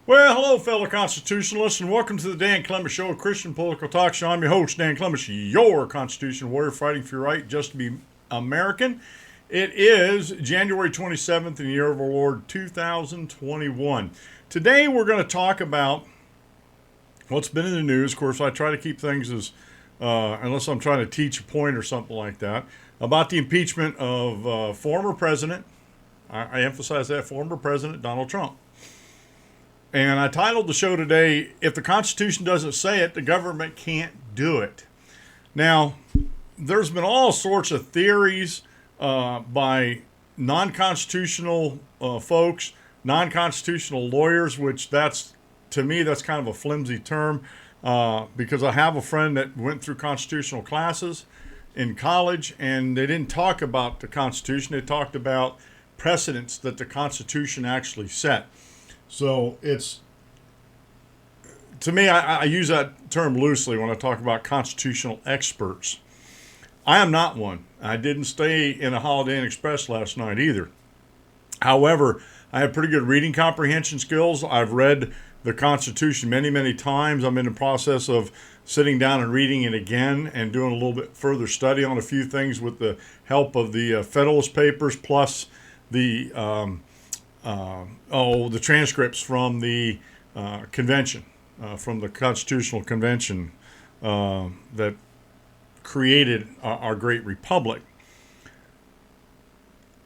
Well, hello, fellow constitutionalists, and welcome to the Dan Clements Show, a Christian political talk show. I'm your host, Dan Clements, your constitutional warrior fighting for your right just to be American. It is January 27th in the year of our Lord 2021. Today, we're going to talk about what's been in the news. Of course, I try to keep things as, unless I'm trying to teach a point or something like that, about the impeachment of former president, I emphasize that, former President Donald Trump. And I titled the show today, If the Constitution Doesn't Say It, the Government Can't Do It. Now, there's been all sorts of theories by non-constitutional folks, non-constitutional lawyers, which to me, that's kind of a flimsy term because I have a friend that went through constitutional classes in college, and they didn't talk about the Constitution. They talked about precedents that the Constitution actually set. So it's, to me, I use that term loosely when I talk about constitutional experts. I am not one. I didn't stay in a Holiday Inn Express last night either. However, I have pretty good reading comprehension skills. I've read the Constitution many, many times. I'm in the process of sitting down and reading it again and doing a little bit further study on a few things with the help of the Federalist Papers plus the the transcripts from the convention, from the Constitutional Convention that created our great republic.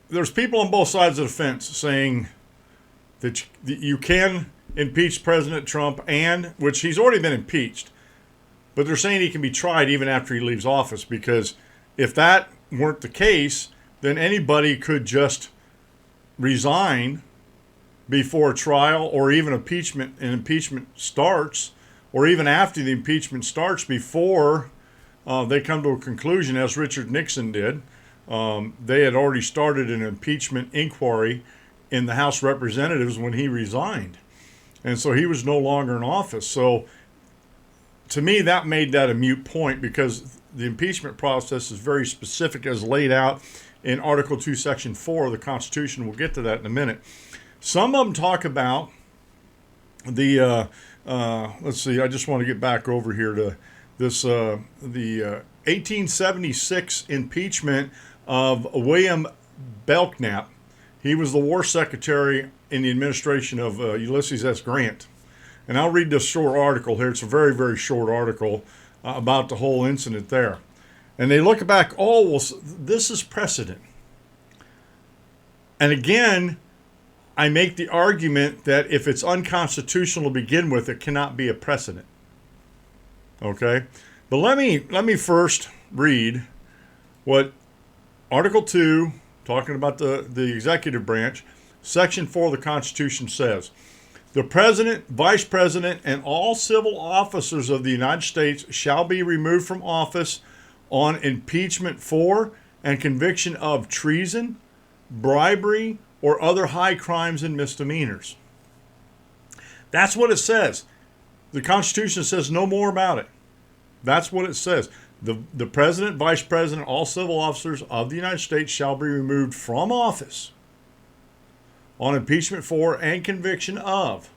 There's people on both sides of the fence saying that you can impeach President Trump, and which he's already been impeached, but they're saying he can be tried even after he leaves office, because if that weren't the case, then anybody could just resign before trial, or even impeachment starts, or even after the impeachment starts, before they come to a conclusion, as Richard Nixon did. They had already started an impeachment inquiry in the House of Representatives when he resigned, and so he was no longer in office. So to me, that made that a moot point, because the impeachment process is very specific, as laid out in Article 2, Section 4 of the Constitution. We'll get to that in a minute. Some of them talk about the, let's see, I just want to get back over here to this, the 1876 impeachment of William Belknap. He was the war secretary in the administration of Ulysses S. Grant. And I'll read this short article here. It's a very, very short article about the whole incident there. And they look back, oh, well, this is precedent. And again, I make the argument that if it's unconstitutional to begin with, it cannot be a precedent. Okay? But let me first read what Article 2, talking about the executive branch, Section 4 of the Constitution says. The President, Vice President, and all civil officers of the United States shall be removed from office on impeachment for and conviction of treason, bribery, or other high crimes and misdemeanors. That's what it says. The Constitution says no more about it. That's what it says. The President, Vice President, all civil officers of the United States shall be removed from office on impeachment for and conviction of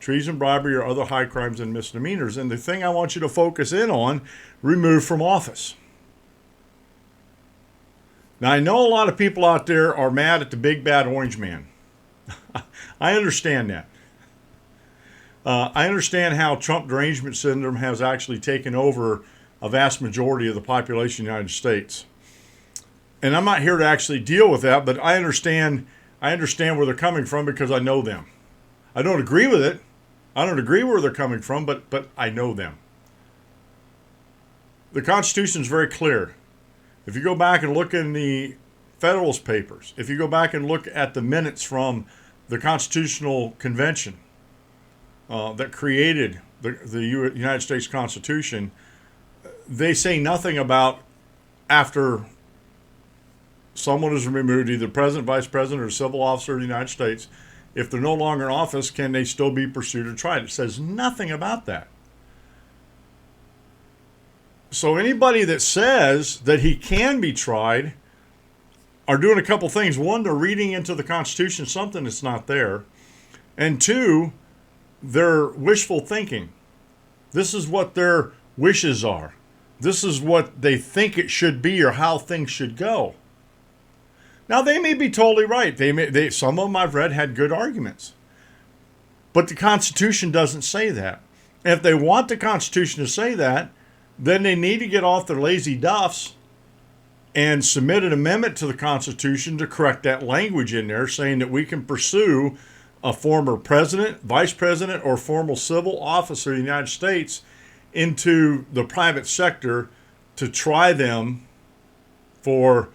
treason, bribery, or other high crimes and misdemeanors. And the thing I want you to focus in on, removed from office. Now, I know a lot of people out there are mad at the big bad orange man. I understand that. I understand how Trump derangement syndrome has actually taken over a vast majority of the population of the United States. And I'm not here to actually deal with that, but I understand where they're coming from, because I know them. I don't agree with it. I don't agree where they're coming from, but I know them. The Constitution is very clear. If you go back and look in the Federalist Papers, if you go back and look at the minutes from the Constitutional Convention that created the United States Constitution, they say nothing about after someone is removed, either President, Vice President, or civil officer of the United States, if they're no longer in office, can they still be pursued or tried? It says nothing about that. So anybody that says that he can be tried are doing a couple things. One, they're reading into the Constitution something that's not there. And two, their wishful thinking. This is what their wishes are. This is what they think it should be or how things should go. Now, they may be totally right. Some of them I've read had good arguments. But the Constitution doesn't say that. And if they want the Constitution to say that, then they need to get off their lazy duffs and submit an amendment to the Constitution to correct that language in there, saying that we can pursue a former president, vice president, or former civil officer of the United States into the private sector to try them for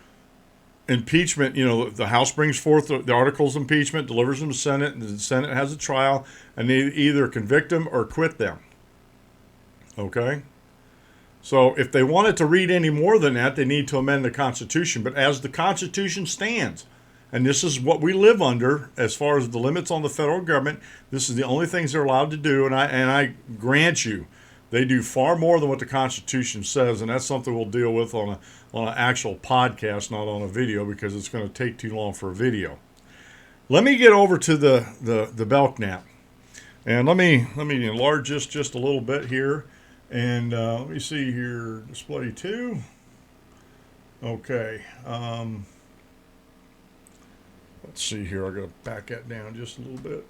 impeachment. You know, the House brings forth the articles of impeachment, delivers them to the Senate, and the Senate has a trial, and they either convict them or quit them. Okay? So if they wanted to read any more than that, they need to amend the Constitution. But as the Constitution stands, and this is what we live under as far as the limits on the federal government, this is the only things they're allowed to do, and I grant you, they do far more than what the Constitution says, and that's something we'll deal with on an actual podcast, not on a video, because it's going to take too long for a video. Let me get over to the Belknap, and let me enlarge this just a little bit here, and let me see here, display 2. Okay, let's see here. I got to back that down just a little bit.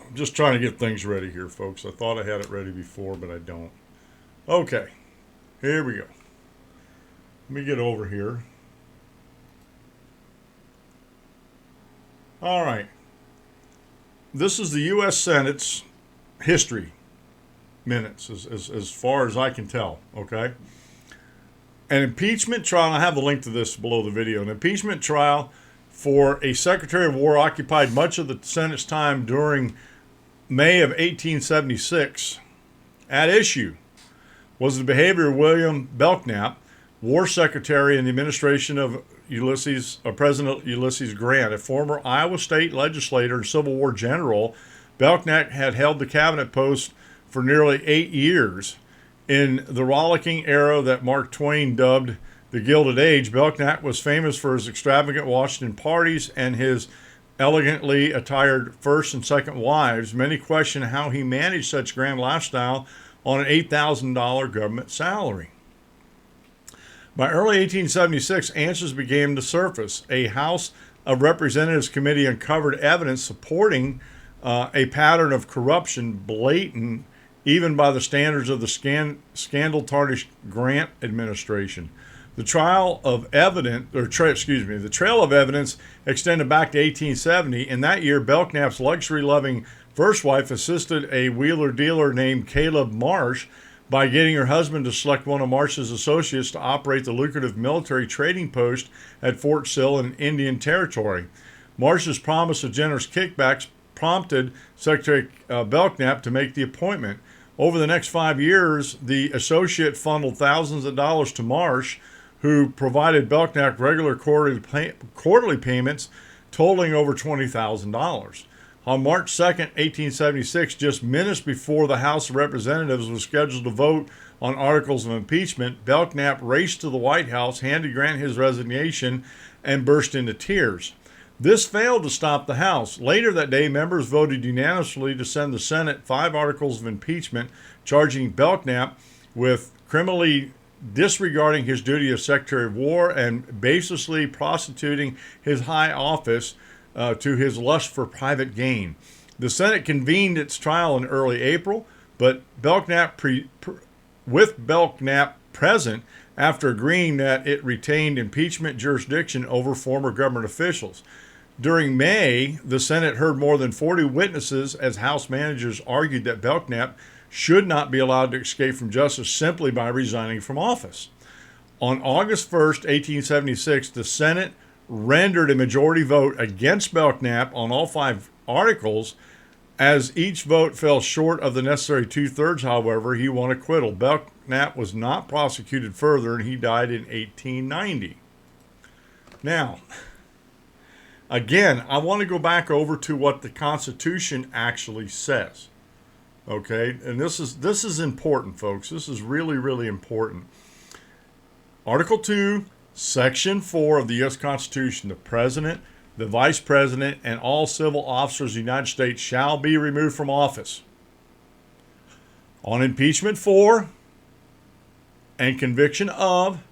I'm just trying to get things ready here, folks. I thought I had it ready before, but I don't. Okay, here we go. Let me get over here. All right. This is the U.S. Senate's history minutes, as far as I can tell, okay? An impeachment trial, and I have the link to this below the video, an impeachment trial for a Secretary of War occupied much of the Senate's time during May of 1876. At issue was the behavior of William Belknap, War Secretary in the administration of President Ulysses Grant, a former Iowa State legislator and Civil War general. Belknap had held the cabinet post for nearly 8 years. In the rollicking era that Mark Twain dubbed the Gilded Age, Belknap was famous for his extravagant Washington parties and his elegantly attired first and second wives. Many question how he managed such grand lifestyle on an $8,000 government salary. By early 1876, answers began to surface. A House of Representatives committee uncovered evidence supporting a pattern of corruption, blatant even by the standards of the scandal-tarnished Grant administration. The trail of evidence extended back to 1870. In that year, Belknap's luxury-loving first wife assisted a wheeler-dealer named Caleb Marsh by getting her husband to select one of Marsh's associates to operate the lucrative military trading post at Fort Sill in Indian Territory. Marsh's promise of generous kickbacks prompted Secretary Belknap to make the appointment. Over the next 5 years, the associate funneled thousands of dollars to Marsh, who provided Belknap regular quarterly payments totaling over $20,000. On March 2nd, 1876, just minutes before the House of Representatives was scheduled to vote on articles of impeachment, Belknap raced to the White House, handed Grant his resignation, and burst into tears. This failed to stop the House. Later that day, members voted unanimously to send the Senate 5 articles of impeachment, charging Belknap with criminally disregarding his duty as Secretary of War and baselessly prostituting his high office to his lust for private gain. The Senate convened its trial in early April, but with Belknap present, after agreeing that it retained impeachment jurisdiction over former government officials. During May, the Senate heard more than 40 witnesses as House managers argued that Belknap should not be allowed to escape from justice simply by resigning from office. On August 1st, 1876, the Senate rendered a majority vote against Belknap on all 5 articles. As each vote fell short of the necessary 2/3, however, he won acquittal. Belknap was not prosecuted further, and he died in 1890. Now, again, I want to go back over to what the Constitution actually says. Okay, and this is important, folks. This is really, really important. Article 2, Section 4 of the U.S. Constitution: the President the vice president and all civil officers of the United States shall be removed from office on impeachment for and conviction of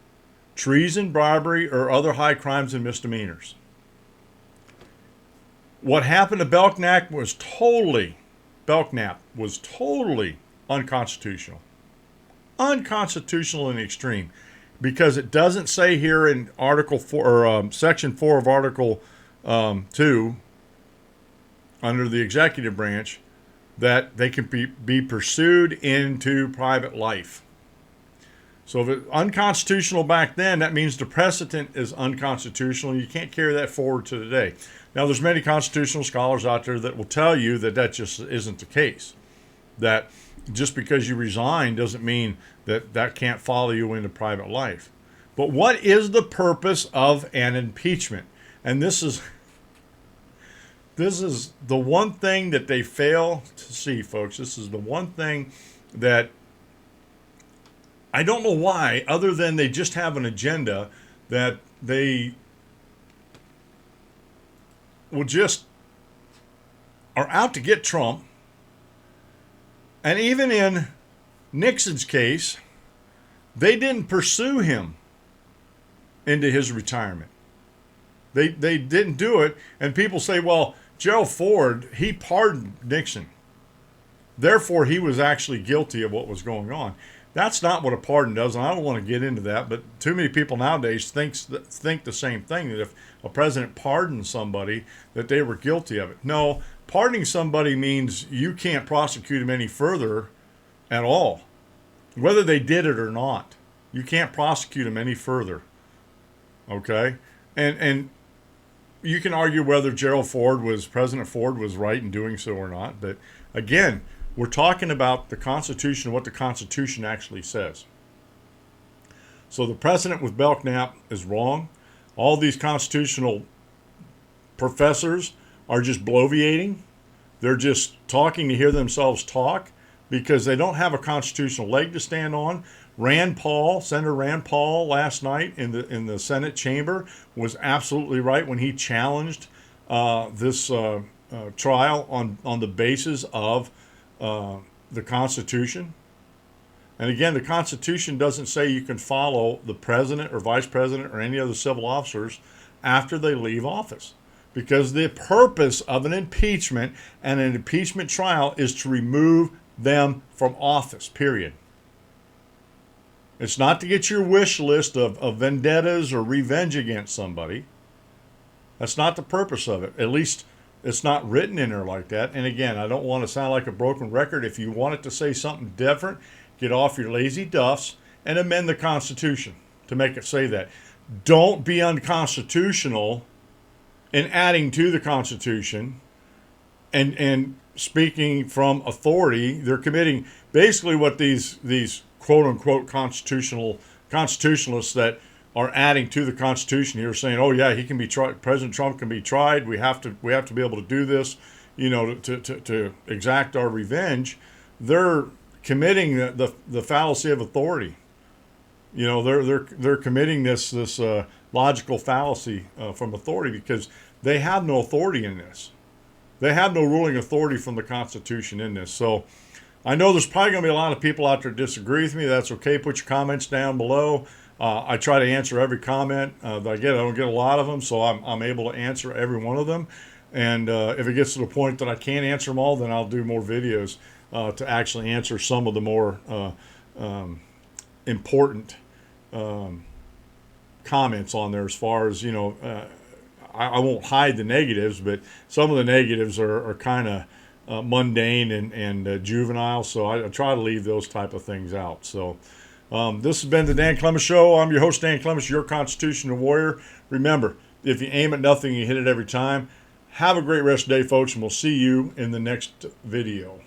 treason, bribery, or other high crimes and misdemeanors. What happened to Belknap was totally unconstitutional. Unconstitutional in the extreme, because it doesn't say here in Article 4 or Section 4 of Article 2 under the executive branch that they can be pursued into private life. So if it's unconstitutional back then, that means the precedent is unconstitutional. You can't carry that forward to today. Now, there's many constitutional scholars out there that will tell you that that just isn't the case. That just because you resign doesn't mean that that can't follow you into private life. But what is the purpose of an impeachment? And this is the one thing that they fail to see, folks. This is the one thing that I don't know why, other than they just have an agenda that they will just are out to get Trump. And even in Nixon's case, they didn't pursue him into his retirement. They didn't do it. And people say, well, Gerald Ford, he pardoned Nixon. Therefore, he was actually guilty of what was going on. That's not what a pardon does, and I don't want to get into that, but too many people nowadays think the same thing, that if a president pardons somebody, that they were guilty of it. No, pardoning somebody means you can't prosecute them any further at all, whether they did it or not. You can't prosecute them any further, okay? And you can argue whether President Ford was right in doing so or not, but again, we're talking about the Constitution, what the Constitution actually says. So the precedent with Belknap is wrong. All these constitutional professors are just bloviating. They're just talking to hear themselves talk because they don't have a constitutional leg to stand on. Senator Rand Paul last night in the Senate chamber was absolutely right when he challenged this trial on the basis of the Constitution. And again, the Constitution doesn't say you can follow the president or vice president or any other civil officers after they leave office, because the purpose of an impeachment and an impeachment trial is to remove them from office, period. It's not to get your wish list of vendettas or revenge against somebody. That's not the purpose of it. At least it's not written in there like that. And again, I don't want to sound like a broken record. If you want it to say something different, get off your lazy duffs and amend the Constitution to make it say that. Don't be unconstitutional in adding to the Constitution and speaking from authority. They're committing basically what these quote-unquote constitutionalists that are adding to the Constitution here, saying, "Oh yeah, he can be tried. President Trump can be tried. We have to be able to do this, to exact our revenge." They're committing the fallacy of authority. They're committing this logical fallacy from authority, because they have no authority in this. They have no ruling authority from the Constitution in this. So I know there's probably going to be a lot of people out there disagree with me. That's okay. Put your comments down below. I try to answer every comment that I get. I don't get a lot of them, so I'm able to answer every one of them. And if it gets to the point that I can't answer them all, then I'll do more videos to actually answer some of the more important comments on there. As far as, I won't hide the negatives, but some of the negatives are kind of mundane and juvenile, so I try to leave those type of things out. So this has been the Dan Clements Show. I'm your host, Dan Clements, your constitutional warrior. Remember, if you aim at nothing, you hit it every time. Have a great rest of the day, folks, and we'll see you in the next video.